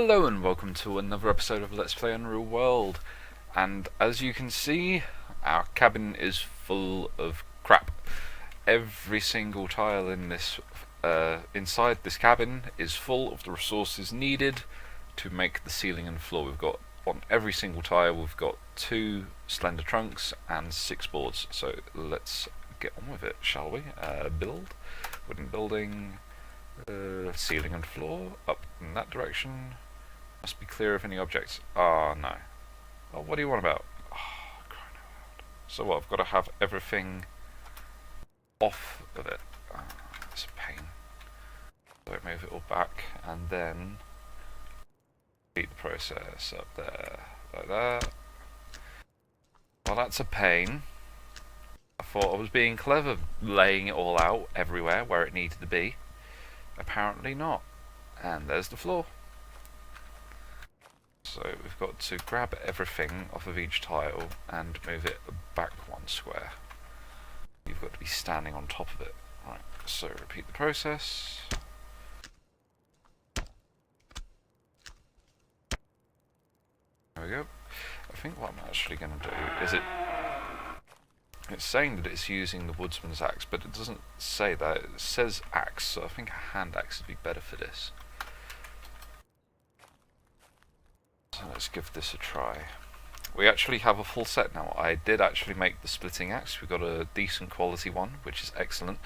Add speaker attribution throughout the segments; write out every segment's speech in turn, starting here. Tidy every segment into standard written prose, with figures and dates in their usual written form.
Speaker 1: Hello and welcome to another episode of Let's Play Unreal World. And as you can see, our cabin is full of crap. Every single tile in this, inside this cabin is full of the resources needed to make the ceiling and floor. We've got, on every single tile, we've got 2 slender trunks and 6 boards. So let's get on with it, shall we? Build, wooden building. Ceiling and floor, up in that direction. Must be clear of any objects. Ah, no. Oh, what do you want about? Oh, crying out loud. So what, I've got to have everything off of it. Oh, that's a pain. So I move it all back, and then repeat the process up there, like that. Well, that's a pain. I thought I was being clever, laying it all out everywhere where it needed to be. Apparently not. And there's the floor. So we've got to grab everything off of each tile and move it back 1 square. You've got to be standing on top of it. Right, so repeat the process. There we go. I think what I'm actually going to do is it's saying that it's using the woodsman's axe, but it doesn't say that. It says axe, so I think a hand axe would be better for this. So let's give this a try. We actually have a full set now. I did actually make the splitting axe. We got a decent quality one, which is excellent.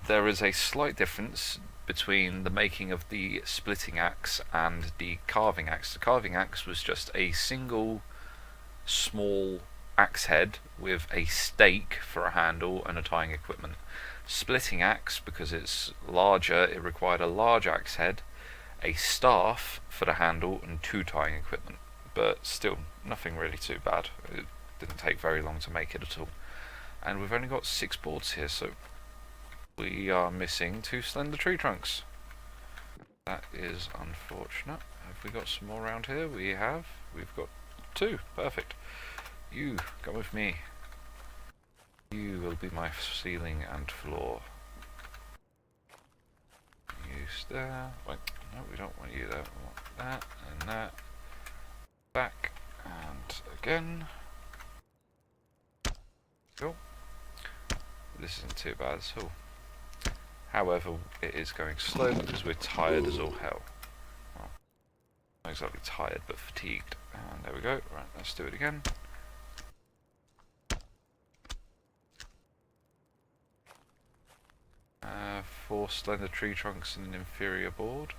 Speaker 1: There is a slight difference between the making of the splitting axe and the carving axe. The carving axe was just a single small axe head with a stake for a handle and a tying equipment. Splitting axe, because it's larger, it required a large axe head, a staff for the handle, and 2 tying equipment. But still, nothing really too bad. It didn't take very long to make it at all. And we've only got 6 boards here, so we are missing 2 slender tree trunks. That is unfortunate. Have we got some more around here? We have. We've got 2. Perfect. You, come with me. You will be my ceiling and floor. You there. Wait, no, we don't want you there. We want that and that. Back and again. Cool. This isn't too bad at all. However, it is going slow because we're tired as all hell. Well, not exactly tired, but fatigued. And there we go. Right, let's do it again. 4 slender tree trunks and an inferior board.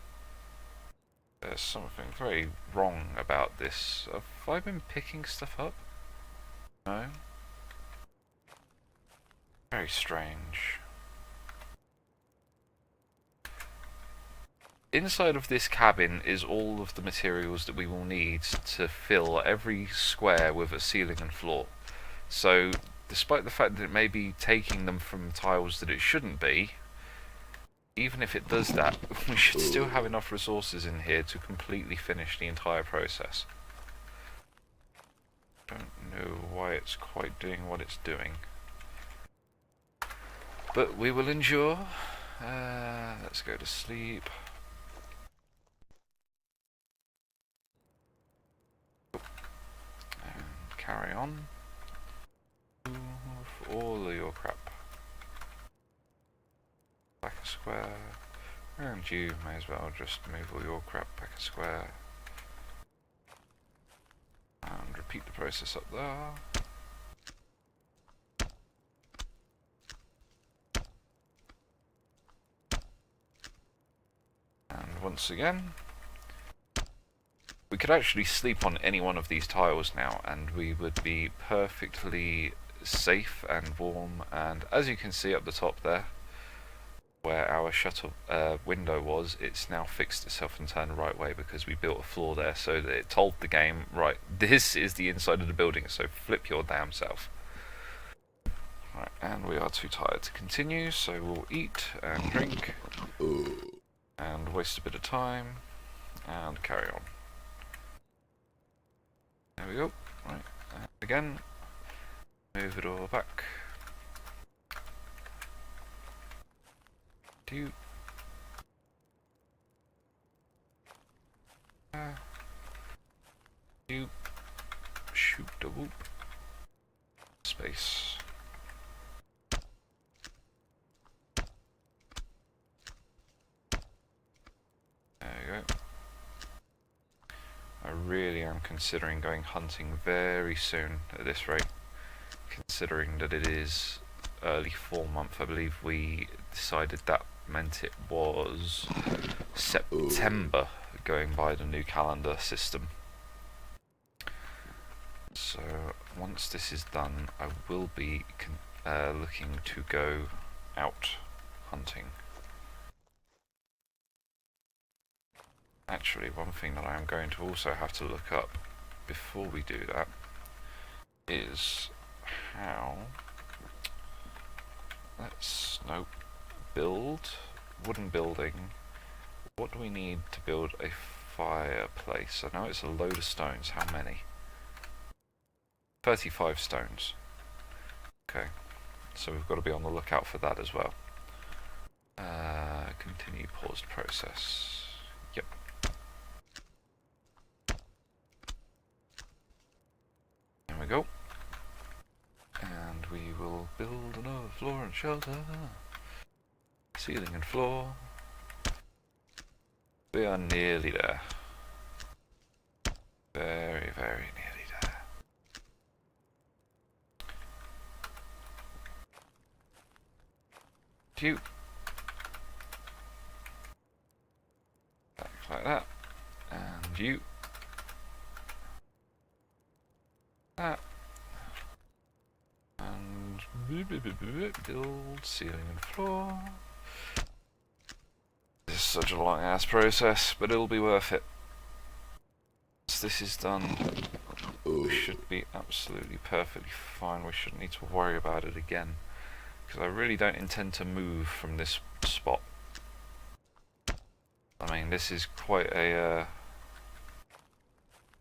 Speaker 1: There's something very wrong about this. Have I been picking stuff up? No. Very strange. Inside of this cabin is all of the materials that we will need to fill every square with a ceiling and floor. So, despite the fact that it may be taking them from tiles that it shouldn't be, even if it does that, we should still have enough resources in here to completely finish the entire process. Don't know why it's quite doing what it's doing. But we will endure. Let's go to sleep. And carry on. For all of your crap. Back a square, and you may as well just move all your crap back a square, and repeat the process up there. And once again, we could actually sleep on any one of these tiles now, and we would be perfectly safe and warm. And as you can see up the top there, where our shutter window was, it's now fixed itself and turned the right way because we built a floor there, so that it told the game, right, this is the inside of the building, so flip your damn self. Right, and we are too tired to continue, so we'll eat and drink and waste a bit of time and carry on. There we go. Right, and again, move it all back. considering going hunting very soon at this rate, considering that it is early fall month. I believe we decided that meant it was September, going by the new calendar system. So once this is done, I will be looking to go out hunting. Actually, one thing that I am going to also have to look up before we do that is how... build wooden building. What do we need to build a fireplace? I know it's a load of stones. How many? 35 stones. Okay, so we've got to be on the lookout for that as well. Continue paused process. Yep. There we go. And we will build another floor and shelter. Ceiling and floor. We are nearly there. Very, very nearly there. Phew. Back like that. And you. That. And build ceiling and floor. This is such a long ass process, but it'll be worth it. Once this is done, we should be absolutely perfectly fine. We shouldn't need to worry about it again, because I really don't intend to move from this spot. I mean, this is quite a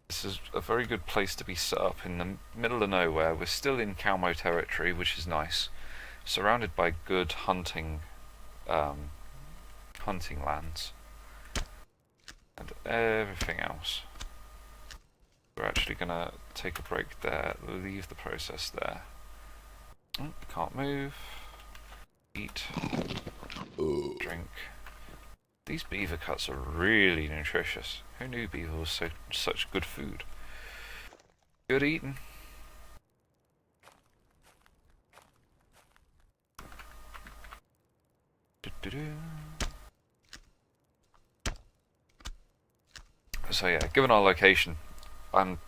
Speaker 1: this is a very good place to be set up in the middle of nowhere. We're still in Calmo territory, which is nice, surrounded by good hunting lands and everything else. We're actually gonna take a break there, leave the process there. Can't move. Eat. Drink. These beaver cuts are really nutritious. Who knew beaver was such good food? Good eating. So yeah, given our location, I'm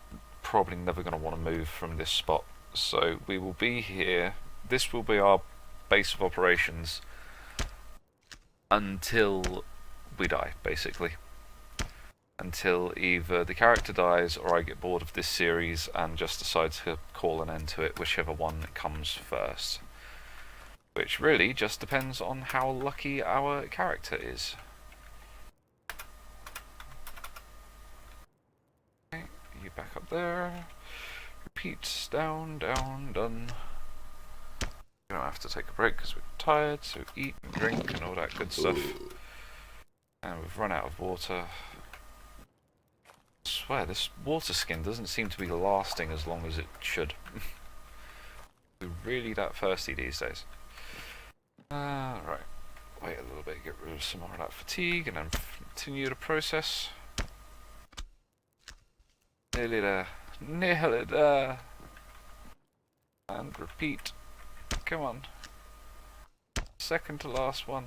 Speaker 1: probably never going to want to move from this spot. So we will be here. This will be our base of operations until we die, basically. Until either the character dies or I get bored of this series and just decide to call an end to it, whichever one comes first. Which really just depends on how lucky our character is. Okay, you back up there. Repeat, down, down, done. We don't have to take a break because we're tired, so eat and drink and all that good stuff. And we've run out of water. I swear, this water skin doesn't seem to be lasting as long as it should. We're really that thirsty these days. Right. Wait a little bit, get rid of some more of that fatigue, and then continue the process. Nearly there. Nearly there. And repeat. Come on. Second to last one.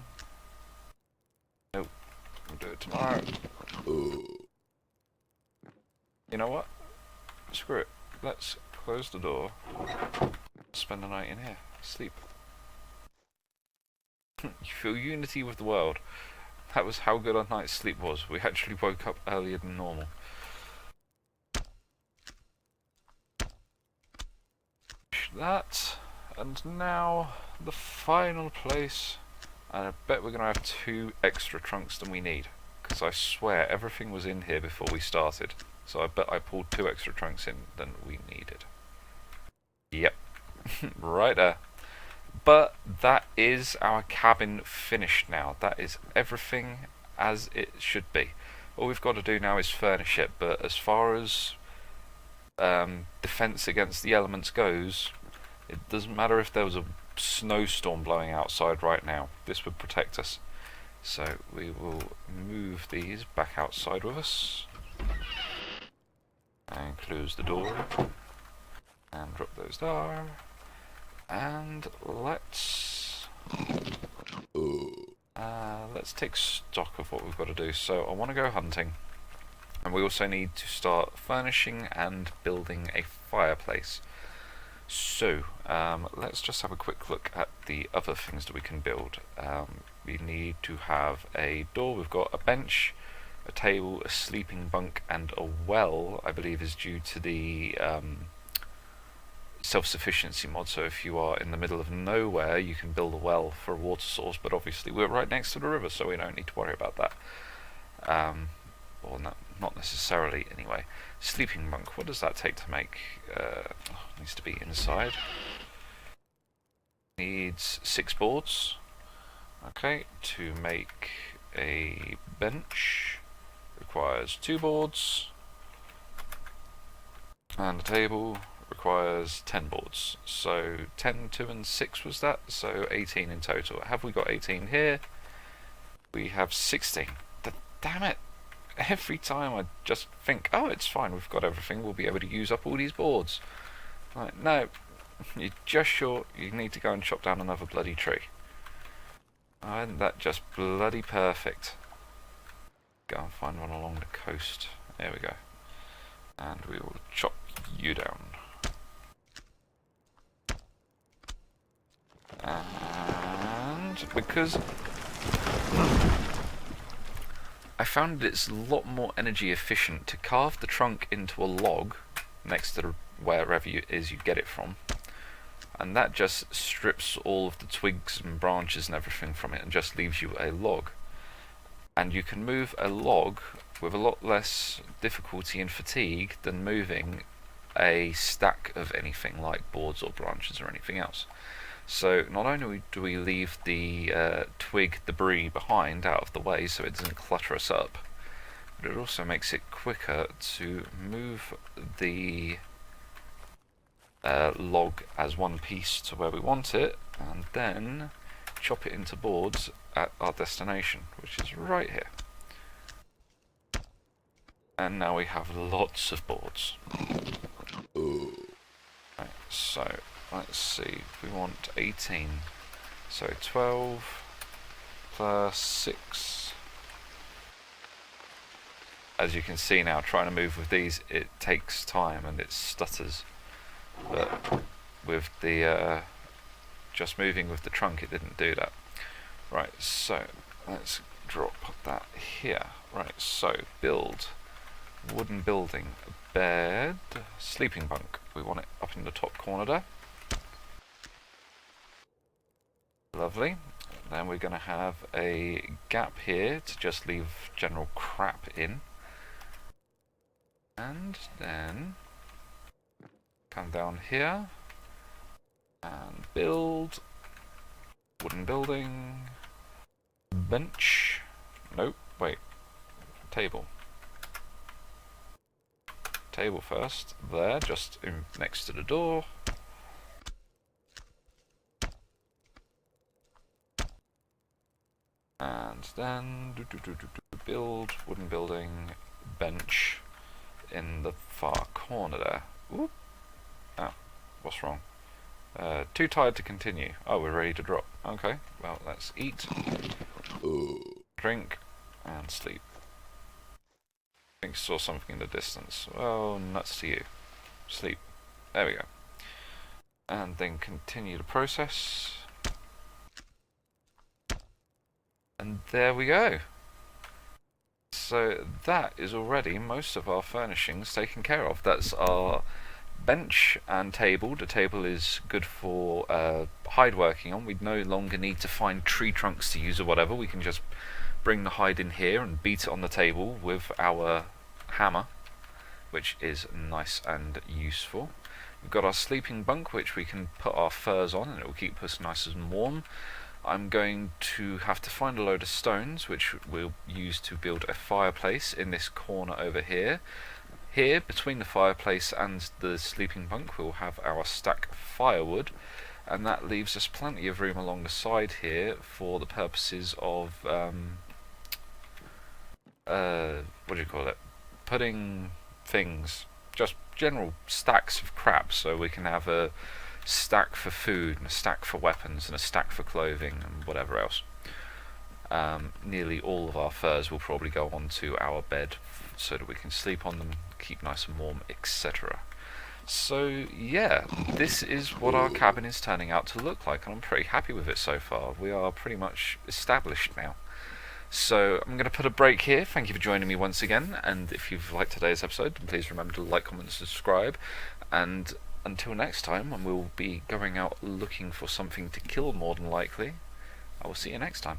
Speaker 1: Nope. We'll do it tomorrow. You know what? Screw it. Let's close the door. Spend the night in here. Sleep. You feel unity with the world. That was how good our night's sleep was. We actually woke up earlier than normal. That, and now the final place. And I bet we're going to have 2 extra trunks than we need, because I swear everything was in here before we started. So I bet I pulled 2 extra trunks in than we needed. Yep, right there. But that is our cabin finished now. That is everything as it should be. All we've got to do now is furnish it, but as far as defense against the elements goes, it doesn't matter if there was a snowstorm blowing outside right now. This would protect us. So we will move these back outside with us. And close the door. And drop those there. And let's take stock of what we've got to do. So I want to go hunting. And we also need to start furnishing and building a fireplace. So, let's just have a quick look at the other things that we can build. We need to have a door. We've got a bench, a table, a sleeping bunk, and a well, I believe is due to the self-sufficiency mod. So if you are in the middle of nowhere, you can build a well for a water source, but obviously we're right next to the river, so we don't need to worry about that. Well, not necessarily, anyway. Sleeping bunk, what does that take to make? Needs to be inside. Needs 6 boards. Okay, to make a bench requires 2 boards. And a table requires 10 boards. So 10, 2 and 6 was that? So 18 in total. Have we got 18 here? We have 16. Damn it! Every time I just think, oh, it's fine, we've got everything, we'll be able to use up all these boards. Like, no, you're just short, you need to go and chop down another bloody tree. Oh, isn't that just bloody perfect? Go and find one along the coast. There we go. And we will chop you down. And because I found it's a lot more energy efficient to carve the trunk into a log next to wherever it is you get it from, and that just strips all of the twigs and branches and everything from it and just leaves you a log. And you can move a log with a lot less difficulty and fatigue than moving a stack of anything like boards or branches or anything else. So not only do we leave the twig debris behind out of the way so it doesn't clutter us up, but it also makes it quicker to move the log as one piece to where we want it, and then chop it into boards at our destination, which is right here. And now we have lots of boards. Right, so let's see, we want 18, so 12 plus 6. As you can see now, trying to move with these, it takes time and it stutters, but with the just moving with the trunk, it didn't do that. Right, so let's drop that here. Right, so build wooden building, bed, sleeping bunk. We want it up in the top corner there. Lovely. Then we're going to have a gap here to just leave general crap in. And then come down here and build wooden building, bench, nope, wait, table. Table first, there, just next to the door. And then build wooden building, bench in the far corner there. Oop. Oh, what's wrong? Too tired to continue. Oh, we're ready to drop. Okay, well, let's eat, drink, and sleep. I think I saw something in the distance. Well, nuts to you. Sleep. There we go. And then continue the process. And there we go. So that is already most of our furnishings taken care of. That's our bench and table. The table is good for hide working on. We no longer need to find tree trunks to use or whatever. We can just bring the hide in here and beat it on the table with our hammer, which is nice and useful. We've got our sleeping bunk, which we can put our furs on and it will keep us nice and warm. I'm going to have to find a load of stones, which we'll use to build a fireplace in this corner over here. Here, between the fireplace and the sleeping bunk, we'll have our stack of firewood, and that leaves us plenty of room along the side here for the purposes of what do you call it? Putting things, just general stacks of crap, so we can have a stack for food, and a stack for weapons, and a stack for clothing, and whatever else. Nearly all of our furs will probably go onto our bed so that we can sleep on them, keep nice and warm, etc. So yeah, this is what our cabin is turning out to look like, and I'm pretty happy with it so far. We are pretty much established now. So I'm going to put a break here. Thank you for joining me once again, and if you've liked today's episode, then please remember to like, comment, and subscribe. And until next time, when we'll be going out looking for something to kill more than likely, I will see you next time.